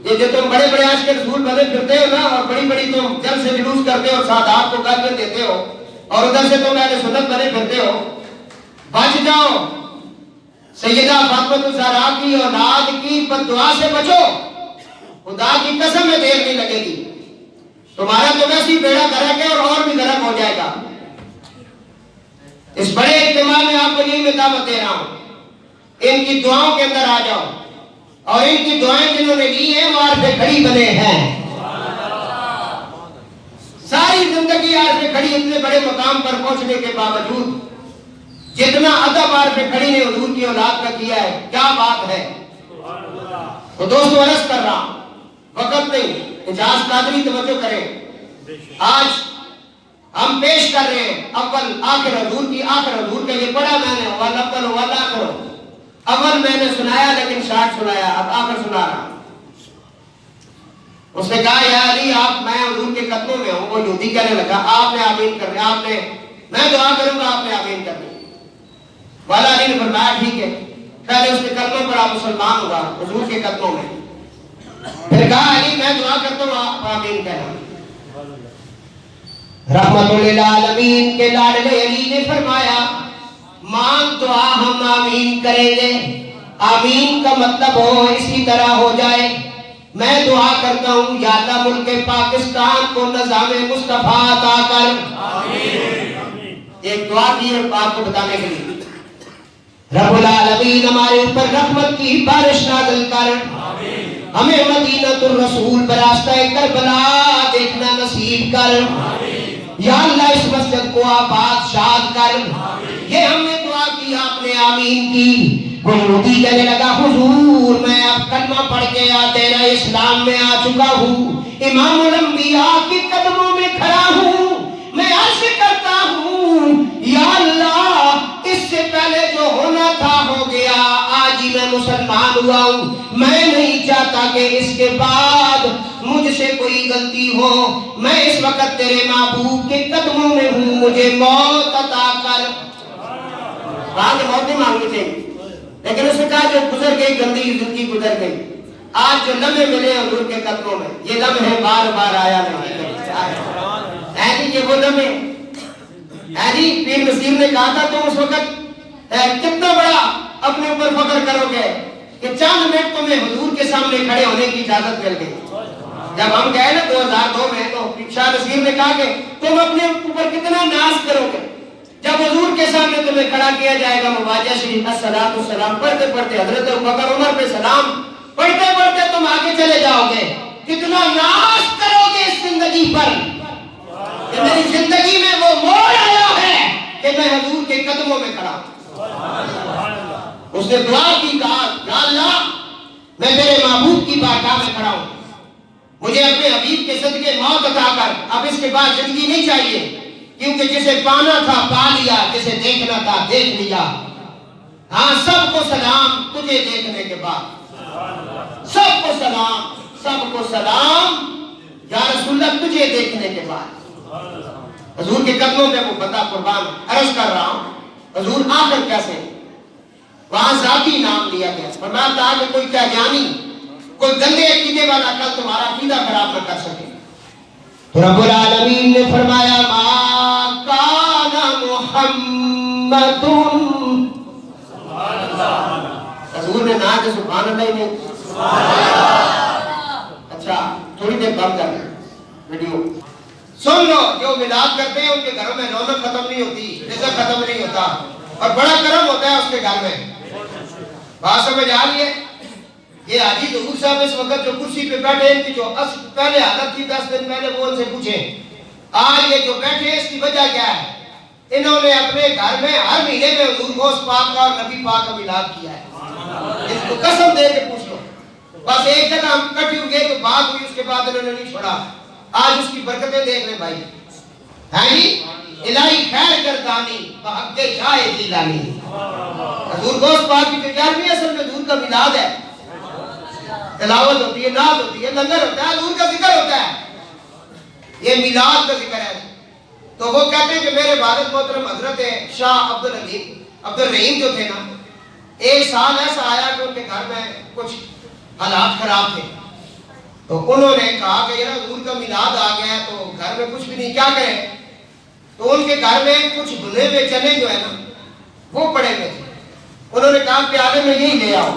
یہ جو تم بڑے بڑے عاشق رسول بنے پھرتے ہو نا، اور بڑی بڑی تم جل سے جلوس کرتے ہو اور سادات کو گل دیتے ہو، اور ادھر سے تم اہل سنت بنے پھرتے ہو، بچ جاؤ۔ سیدہ فاطمہ الزہرا کی اولاد کی بد دعا سے بچو، خدا کی قسم میں دیر نہیں لگے گی، تمہارا تو ویسی بیڑا گرک ہے اور بھی گرک ہو جائے گا۔ اس بڑے اجتماع میں آپ کو یہی میں دعوت دے رہا ہوں، ان کی دعاؤں کے اندر آ جاؤ، اور ان کی دعائیں جنہوں نے لی ہیں وہ عارف کھڑی بنے ہیں، ساری زندگی عارف کھڑی اتنے بڑے مقام پر پہنچنے کے باوجود جتنا ادب عارف کھڑی نے حضور کی اولاد کا کیا ہے، کیا بات ہے۔ تو دوستو عرض کر رہا ہوں، وقت نہیں، اجاز قادری توجہ کریں، آج ہم پیش کر رہے ہیں اول آخر حضور کی، آخر حضور کا یہ پڑھا میں نے، اول اول اول آخر، اول میں نے سنایا لیکن شارٹ سنایا، اب آخر سنا رہا۔ اس نے کہا یا علی آپ، میں حضور کے قدموں میں ہوں، وہ یہودی کہنے لگا آپ نے آمین کرنے، آپ نے، میں دعا کروں گا آپ نے آمین کرنی۔ والا علی نے فرمایا ٹھیک ہے، پہلے اس نے کلمہ پڑھا، مسلمان ہوا حضور کے قدموں میں، پھر کہا علی میں دعا کرتا ہوں آپ آمین کہنا۔ رحمت للعالمین کے لاڈلے علی نے فرمایا مان دعا ہم آمین کریں گے، آمین کا مطلب ہو اسی طرح ہو جائے۔ میں دعا کرتا ہوں یا اللہ ملک پاکستان کو نظام مصطفیٰ عطا کر، ایک دعا کی ہے آپ کو بتانے کے لیے، رب العالمین ہمارے اوپر رحمت کی بارش نازل کر، ہمیں مدینہ الرسول براستہ کربلا دیکھنا نصیب کر، یا اللہ اس مسجد کو آباد شاد کر۔ یہ ہم نے دعا کی، آپ نے آمین کی۔ وہ یہودی کہنے لگا حضور میں اب کلمہ پڑھ کے دائرہ اسلام میں آ چکا ہوں، امام الانبیاء کے قدموں میں کھڑا ہوں، میں عرض کرتا ہوں یا اللہ اس سے پہلے جو ہونا تھا ہو گیا، آج ہی میں مسلمان ہوا ہوں، میں نہیں چاہتا کہ اس کے بعد مجھ سے کوئی غلطی ہو، میں اس وقت تیرے محبوب کے قدموں میں ہوں، مجھے موت عطا کر۔ بعد موت نہیں مانگی تھی، لیکن اس نے کہا جو گزر گئی گندی زندگی گزر گئی، آج جو لمحے ملے حضور کے قدموں میں، یہ لمحے بار بار آیا نہیں ہے جی، یہ وہ لمحے ہے جی۔ پیر نصیر نے کہا تھا تم اس وقت کتنا بڑا اپنے اوپر فخر کرو گے کہ چند منٹ تمہیں حضور کے سامنے کھڑے ہونے کی اجازت مل گئی۔ جب ہم گئے نا 2002 میں تو شاہ نصیر نے کہا کہ تم اپنے اوپر کتنا ناز کرو گے جب حضور کے سامنے تمہیں کھڑا کیا جائے گا۔ مواجہ شریف الصلاۃ والسلام پڑھتے پڑھتے حضرت ابوبکر عمر پہ سلام پڑھتے پڑھتے تم آگے چلے جاؤ گے، کتنا ناز کرو گے اس زندگی پر کہ میری زندگی میں وہ موڑ آیا ہے کہ میں حضور کے قدموں میں کھڑا ہوں۔ اس نے دعا کی، کہا یا اللہ میں میرے محبوب کی بارگاہ میں کھڑا ہوں، مجھے اپنے حبیب کے صدقے موت عطا کر، اب اس کے بعد زندگی نہیں چاہیے، کیونکہ جسے پانا تھا پا لیا، جسے دیکھنا تھا دیکھ لیا۔ ہاں سب کو سلام تجھے دیکھنے کے بعد، سب کو سلام، سب کو سلام یا رسول اللہ تجھے دیکھنے کے بعد۔ حضور کے قدموں میں وہ بندہ قربان عرض کر رہا ہوں، حضور آخر کیسے؟ وہاں ذاتی نام لیا گیا، فرمایا تھا کہ کوئی قادیانی، کوئی گندے عقیدے والا کل تمہارا عقیدہ خراب نہ کر سکے۔ تو رب العالمین نے فرمایا ما کان محمد، حضور نے نہ کہ سبحان اللہ ہی نہیں۔ اچھا تھوڑی دیر بند کر لیں ویڈیو سن لو۔ جو میلاد کرتے ہیں ان کے گھروں میں رونق ختم نہیں ہوتی، رزق ختم نہیں ہوتا، اور بڑا کرم ہوتا ہے اس کے گھر میں۔ بات سمجھ آ رہی ہے؟ یہ حاجی ظہور صاحب اس وقت جو کرسی پہ بیٹھے، ان کی جو پہلے حالت تھی 10 دن پہلے، وہ ان سے پوچھیں آج یہ جو بیٹھے اس کی وجہ کیا ہے؟ انہوں نے اپنے گھر میں ہر مہینے میں حضور غوث پاک کا اور نبی پاک کا میلاد کیا ہے۔ اس کو قسم دے کے پوچھ لو، بس ایک جگہ ہم کٹھی ہوئے تو بات ہوئی، اس کے بعد انہوں نے نہیں چھوڑا۔ آج اس کی برکتیں دیکھ لیں بھائی، ہے جی الہی خیر گردانی بحق شاہ جیلانی۔ حضور غوث پاک کی جو 11ویں اصل میں حضور کا میلاد ہے، تلاوت ہوتی ہے، نعت ہوتی ہے، لنگر ہوتا ہے، حضور کا ذکر ہوتا ہے، یہ میلاد کا ذکر ہے۔ تو وہ کہتے ہیں کہ میرے والد محترم حضرت شاہ عبد الرحیم جو تھے نا، ایک سال ایسا آیا کہ ان کے گھر میں کچھ حالات خراب تھے، تو انہوں نے کہا کہ یار حضور کا میلاد آ گیا تو گھر میں کچھ بھی نہیں، کیا کریں؟ تو ان کے گھر میں کچھ بھنے ہوئے چنے جو ہے نا وہ پڑے ہوئے تھے، انہوں نے کہا پیالے میں یہی لے آؤ۔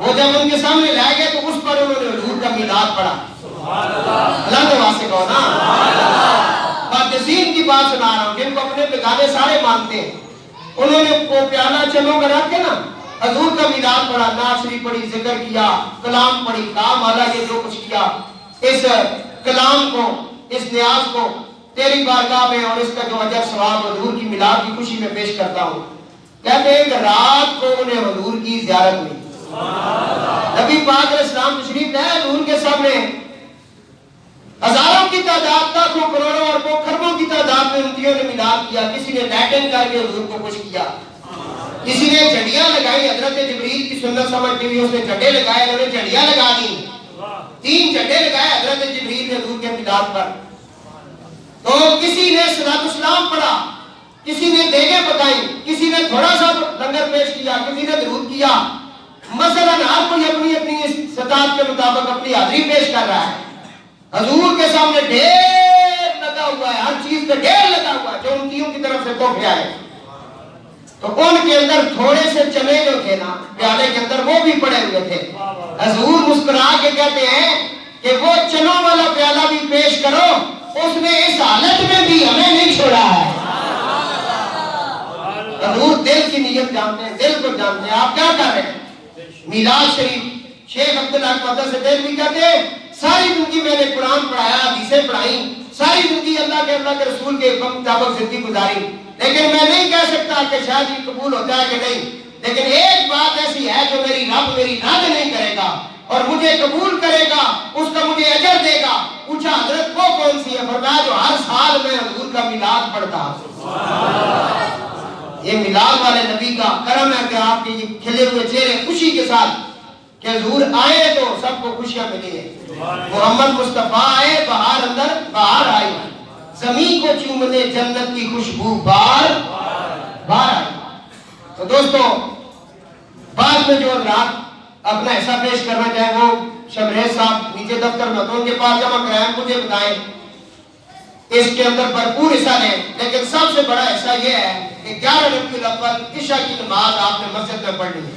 وہ جب ان کے سامنے لائے گئے تو اس پر انہوں نے حضور کا میلاد پڑھا۔ اللہ تو واسطے کہو نا، محدثین کی بات سنا رہا ہوں جن کو اپنے بگانے سارے مانتے ہیں، انہوں نے وہ پیالہ چنوں کا رکھ کے نا حضور کا میلاد پڑھا، نعت شریف پڑھی، ذکر کیا، کلام پڑھی، کہا مولا یہ جو کچھ کیا اس کلام کو، اس نیاز کو تیری بارگاہ میں اور اس کا جو اجر ثواب حضور کی میلاد کی خوشی میں پیش کرتا ہوں۔ کہتے ہیں کہ رات کو انہیں حضور کی زیارت ہوئی، نبی پاک علیہ السلام تشریف لائے، حضور کے سامنے ہزاروں کی تعداد، لاکھوں کروڑوں اربوں خربوں کی تعداد میں امتیوں نے میلاد کیا۔ کسی نے لیٹن کر کے حضور کو خوش کیا، کسی نے جھنڈیاں لگائی، حضرت جبریل کی سنت سمجھتی ہوئی اس نے جھنڈے لگائے، انہوں نے جھنڈیاں لگا دی، 3 جھنڈے لگائے حضرت جبریل نے حضور کے میلاد پر۔ تو کسی نے صلاۃ السلام پڑھا، کسی نے دیگیں پکائی، کسی نے تھوڑا سا لنگر پیش کیا، کسی نے درود کیا، مثلا ہر کوئی اپنی اپنی استطاعت کے مطابق اپنی حاضری پیش کر رہا ہے۔ حضور کے سامنے ڈھیر لگا ہوا ہے، ہر چیز پہ ڈھیر لگا ہوا ہے جو امتیوں کی طرف سے تحفے آئے۔ تو ان کے اندر تھوڑے سے چنے جو تھے نا پیالے کے اندر وہ بھی پڑے ہوئے تھے۔ حضور مسکرا کے کہتے ہیں کہ وہ چنوں والا پیالہ بھی پیش کرو، اس نے اس حالت میں بھی ہمیں نہیں چھوڑا ہے۔ حضور دل کی نیت جانتے ہیں، دل کو جانتے ہیں۔ آپ کیا کر رہے ہیں؟ میلاد شریف شیخ عبداللہ مقدس دل بھی کہتے ہیں ساری زندگی میں نے قرآن پڑھایا، حدیثیں پڑھائی، ساری زندگی اللہ کے رسول کے حکم مطابق زندگی گزاری، لیکن میں نہیں کہہ سکتا کہ شاید یہ قبول ہوتا ہے کہ نہیں، لیکن ایک بات ایسی ہے جو میری رب میری رد نہیں کرے گا اور مجھے قبول کرے گا، اس کا مجھے اجر دے گا۔ پوچھا حضرت وہ کون سی ہے؟ فرمایا جو ہر سال میں حضور کا میلاد پڑھتا۔ یہ میلاد والے نبی کا کرم ہے کہ آپ کے یہ کھلے ہوئے چہرے خوشی کے ساتھ کہ حضور آئے تو سب کو خوشیاں ملی ہے۔ محمد مصطفیٰ آئے بہار اندر بہار آئی، زمین کو چومنے جنت کی خوشبو بار بار آئی۔ تو دوستو بعد میں جو رات اپنا حصہ پیش کرنا چاہیں وہ شبریز صاحب نیچے دفتر میں تو ان کے پاس جمع کرائیں، مجھے بتائیں، اس کے اندر بھرپور حصہ لیں، لیکن سب سے بڑا حصہ یہ ہے کہ 11 ربیع الاول عشاء کی نماز آپ نے مسجد میں پڑھنی ہے۔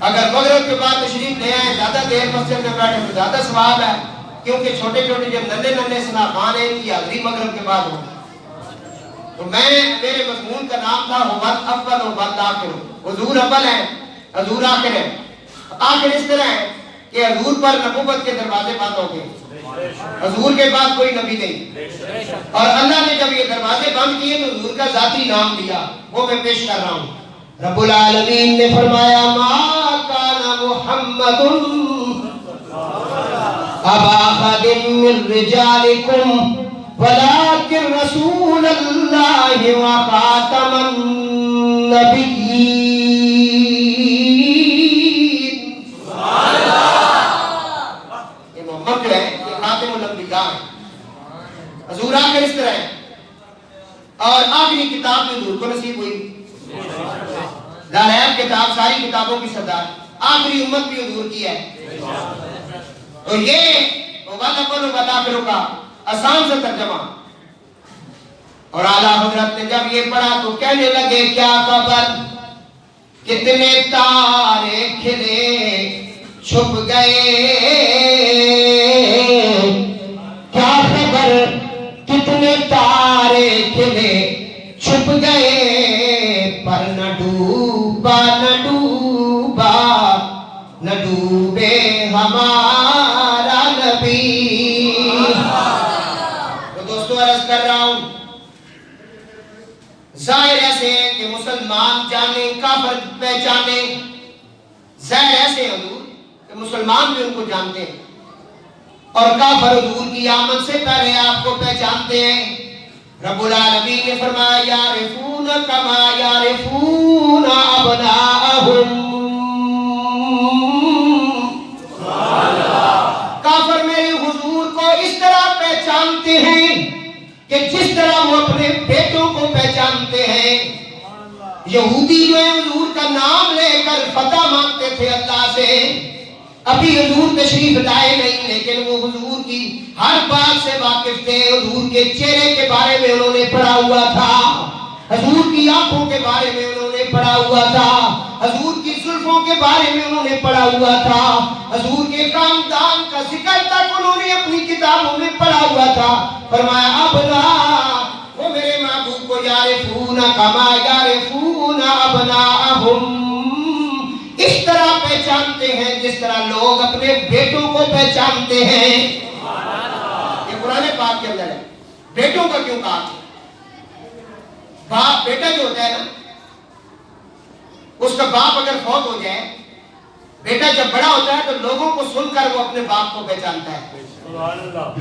اگر مغرب کے بعد تشریف لے آئیں، زیادہ دیر مسجد میں بیٹھے تو زیادہ ثواب ہے، کیونکہ چھوٹے چھوٹے جب ننے ننے سناخان ہیں ان کی حاضری مغرب کے بعد ہو۔ تو میرے مضمون کا نام تھا حُوَ اول و آخر، حضور اول ہے، حضور آخر ہے۔ آخر اس طرح ہے کہ حضور پر نبوت کے دروازے بند ہو گئے، حضور کے بعد کوئی نبی نہیں، اور اللہ نے جب یہ دروازے بند کیے تو حضور کا ذاتی نام دیا، وہ میں پیش کر رہا ہوں۔ رب العالمین نے فرمایا ما کان محمد ابا احد من رجالکم ولكن رسول اللہ وخاتم النبیین۔ یہ محمد جو ہے یہ خاتم الانبیاء ہے، حضور آخر اس طرح ہے، اور آخری کتاب بھی حضور کو نصیب ہوئی، لا ریب کتاب ساری کتابوں کی سردار، آخری امت بھی حضور کی ہے۔ تو یہ وَالْآخِرُ کا آسان سے ترجمہ، اور اعلیٰ حضرت نے جب یہ پڑھا تو کہنے لگے کیا خبر کتنے تارے کھلے چھپ گئے، کیا خبر کتنے تارے کھلے چھپ گئے، پر نہ ڈوبا نہ ڈوبا نہ ڈوبے ہمارا نبی۔ تو دوستو عرض کر رہا ہوں، ظاہر ایسے ہے کہ مسلمان جانے کافر پہچانے، ظاہر ایسے حضور کہ مسلمان بھی ان کو جانتے ہیں، اور کافر حضور کی آمد سے پہلے آپ کو پہچانتے ہیں۔ رب العالمین نے فرمایا یعرفون کما یعرفون ابناءہم، کافر میرے حضور کو اس طرح پہچانتے ہیں کہ جس طرح وہ اپنے بیٹوں کو پہچانتے ہیں۔ یہودی جو ہے حضور کا نام لے کر فتح مانگتے تھے اللہ سے، ابھی حضور تشریف لائے نہیں، لیکن وہ حضور کی ہر بات سے واقف تھے، حضور کے چہرے کے بارے میں انہوں نے پڑھا ہوا تھا، حضور کی آنکھوں کے بارے میں انہوں نے پڑھا ہوا تھا، حضور کی زلفوں کے بارے میں انہوں نے پڑھا ہوا تھا، حضور کے خاندان کا ذکر تک انہوں نے اپنی کتابوں میں پڑھا ہوا تھا۔ فرمایا ابنا، وہ میرے محبوب کو یعرفون کما یعرفون ابناءہم، اس طرح پہچانتے ہیں جس طرح لوگ اپنے بیٹوں کو پہچانتے ہیں۔ یہ قرآن پاک کے اندر ہے۔ بیٹوں کا کیوں کہا؟ باپ، بیٹا جو ہوتا ہے نا، اس کا باپ اگر فوت ہو جائے، بیٹا جب بڑا ہوتا ہے تو لوگوں کو سن کر وہ اپنے باپ کو پہچانتا ہے۔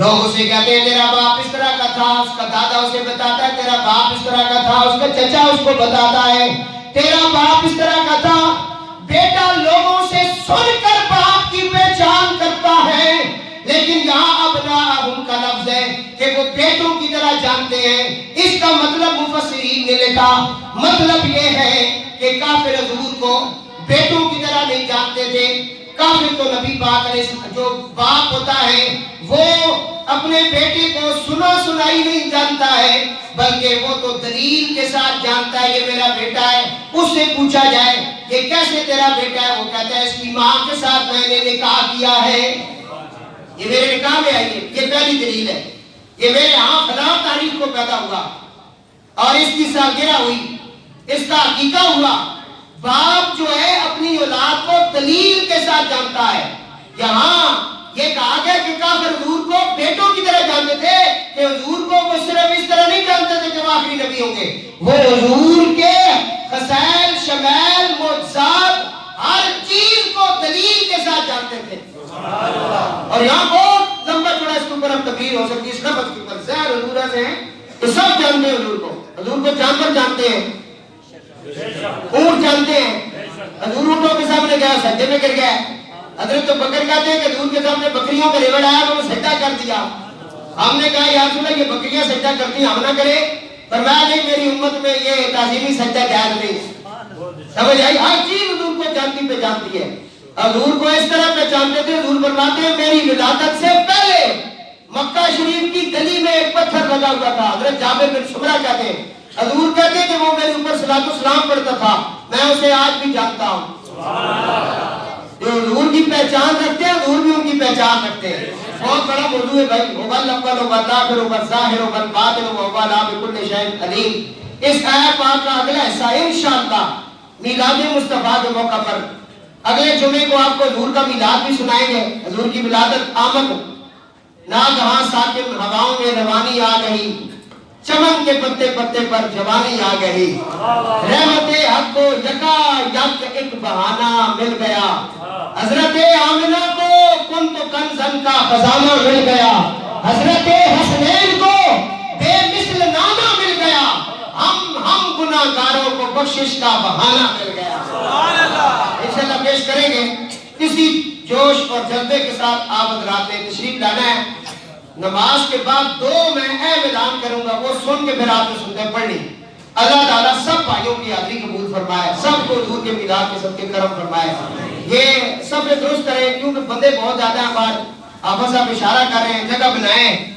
لوگ اسے کہتے ہیں تیرا باپ اس طرح کا تھا، اس کا دادا اسے بتاتا ہے تیرا باپ اس طرح کا تھا، اس کا چچا اس کو بتاتا ہے تیرا باپ اس طرح کا تھا۔ بیٹا لوگوں سے سن کر باپ کی پہچان کرتا ہے، لیکن یہاں ابناءہم کا لفظ ہے کہ وہ بیٹوں کی طرح جانتے ہیں۔ اس کا مطلب مفسرین نے لکھا، مطلب یہ ہے کہ کافر حضور کو بیٹوں کی طرح نہیں جانتے تھے۔ کافر تو نبی پاک علیہ السلام جو باپ ہوتا ہے وہ اپنے بیٹے کو سنا سنائی نہیں جانتا ہے، بلکہ وہ تو دلیل کے ساتھ جانتا ہے یہ میرا بیٹا ہے۔ اس سے پوچھا جائے یہ کیسے تیرا بیٹا ہے، وہ کہتا ہے اس کی ماں کے ساتھ میں نے نکاح کیا ہے، یہ میرے نکاح میں آئی ہے، یہ پہلی دلیل ہے، یہ میرے ہاں فلاں تاریخ کو پیدا ہوا اور اس کی سالگرہ ہوئی، اس کا عقیقہ ہوا۔ باپ جو ہے اپنی اولاد کو دلیل کے ساتھ جانتا ہے۔ یہاں یہ کہا گیا کہ کافر حضور کو بیٹوں کی طرح جانتے تھے، کہ حضور کو وہ صرف اس طرح نہیں جانتے تھے کہ وہ آخری نبی ہوں گے، وہ حضور کے خصائل، شمائل، معجزات، ہر چیز کو دلیل کے ساتھ جانتے تھے۔ اور یہاں بہت لمبا چوڑا اس کے اوپر ہم تقریر ہو سکتی ہے، اس لفظ کے اوپر زہر حضور ایسے ہیں تو سب جانتے ہیں حضور کو، حضور کو جانور جانتے ہیں، اونٹ جانتے ہیں۔ حضور اونٹوں کے سامنے گیا سجدے میں گر گیا، حضرت بکر کہتے ہیں کہ حضور کے سامنے بکریوں کا ریوڑ آیا تو وہ سجدہ کر دیا۔ ہم نے کہا یا رسول اللہ یہ بکریاں سجدہ کرتی ہیں ہم نہ کرے، فرمایا نہیں میری امت میں یہ تعظیمی سجدہ جائز نہیں۔ سمجھ آئی؟ ہر چیز حضور کو جانتی پہ جانتی ہے۔ حضور کو اس طرح پہچانتے تھے، حضور فرماتے ہیں میری ولادت سے پہلے مکہ شریف کی گلی میں ایک پتھر لگا ہوا تھا، حضرت جابر بن سمرہ کہتے ہیں حضور کہتے ہیں کہ وہ میرے اوپر صلاۃ السلام پڑھتا تھا، میں اسے آج بھی جانتا ہوں۔ جو حضور کی پہچان رکھتے ہیں حضور بھی ان کی پہچان رکھتے ہیں۔ بہت بڑا موضوع ہے بھائی، اول اول والآخر والظاہر والباطن وهو على كل شيء علیم۔ اس آیت پاک کا اگلا حصہ انشاءاللہ میلاد مصطفیٰ کے موقع پر اگلے جمعے کو آپ کو حضور کا میلاد بھی سنائیں گے۔ حضور کی ولادت آمد، ناگہاں ساکن ہواؤں میں روانی آ گئی، چمن کے پتے پتے پر جوانی آ گئی، رحمت حق کو یکا یک ایک بہانہ مل گیا، حضرت آمنہ کو کنت کنزن کا خزانہ مل گیا، حضرت حسنین کو بے مثل نانا مل گیا، ہم گناہگاروں کو بخشش کا بہانہ مل گیا۔ انشاءاللہ پیش کریں گے، اسی جوش اور جذبے کے ساتھ آپ حضرات نے تشریف لانا ہے۔ نماز کے بعد دو میں اہم اعلان کروں گا، وہ سن کے پھر آپ نے سنتے پڑھنی۔ اللہ تعالیٰ سب بھائیوں کی حاضری قبول فرمائے، سب کو حضور کے میلاد کے صدقے کرم فرمائے۔ یہ سب درست کریں کیونکہ بندے بہت زیادہ ہیں، آپ صاحب اشارہ کر رہے ہیں، جگہ بنائیں۔